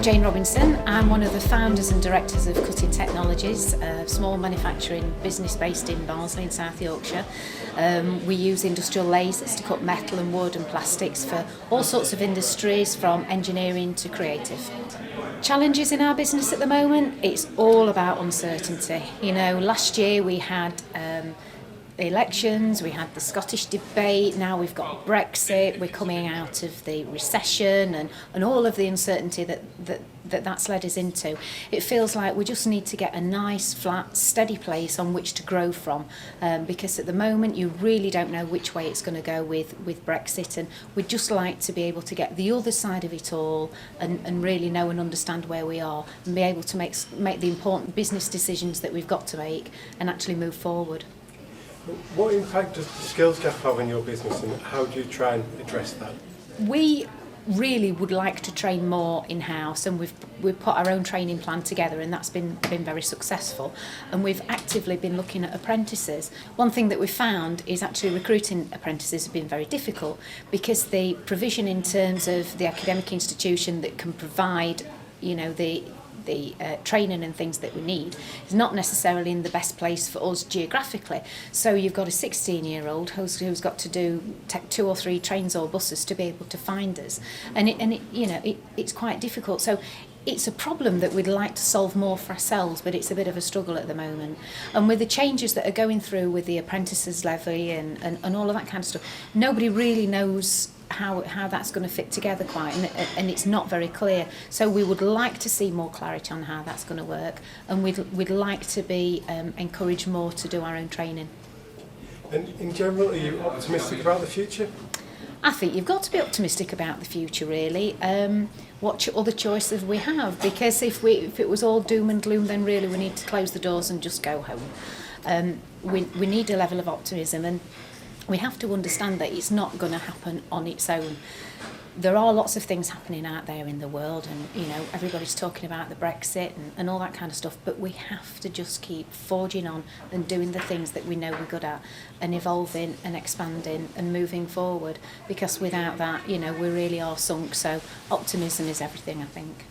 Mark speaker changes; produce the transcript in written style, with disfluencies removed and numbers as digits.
Speaker 1: I'm Jane Robinson. I'm one of the founders and directors of Cutting Technologies, a small manufacturing business based in Barnsley in South Yorkshire. We use industrial lasers to cut metal and wood and plastics for all sorts of industries, from engineering to creative. Challenges in our business at the moment, it's all about uncertainty. You know, last year we had elections, we had the Scottish debate, now we've got Brexit, we're coming out of the recession and all of the uncertainty that's led us into. It feels like we just need to get a nice, flat, steady place on which to grow from, because at the moment you really don't know which way it's going to go with Brexit, and we'd just like to be able to get the other side of it all and really know and understand where we are and be able to make the important business decisions that we've got to make and actually move forward.
Speaker 2: What impact does the skills gap have on your business, and how do you try and address that?
Speaker 1: We really would like to train more in-house, and we've put our own training plan together, and that's been very successful, and we've actively been looking at apprentices. One thing that we've found is actually recruiting apprentices has been very difficult, because the provision in terms of the academic institution that can provide, you know, the training and things that we need is not necessarily in the best place for us geographically. So you've got a 16-year-old who's got to take 2 or 3 trains or buses to be able to find us, and it's quite difficult. So it's a problem that we'd like to solve more for ourselves, but it's a bit of a struggle at the moment. And with the changes that are going through with the apprentices levy and all of that kind of stuff, nobody really knows how that's going to fit together quite, and it's not very clear. So we would like to see more clarity on how that's going to work, and we'd like to be encouraged more to do our own training.
Speaker 2: And in general, are you optimistic about the future?
Speaker 1: I think you've got to be optimistic about the future, really. What other choices we have? Because if it was all doom and gloom, then really we need to close the doors and just go home. We need a level of optimism, and we have to understand that it's not going to happen on its own. There are lots of things happening out there in the world, and you know, everybody's talking about the Brexit and all that kind of stuff, but we have to just keep forging on and doing the things that we know we're good at, and evolving and expanding and moving forward, because without that, you know, we really are sunk. So optimism is everything, I think.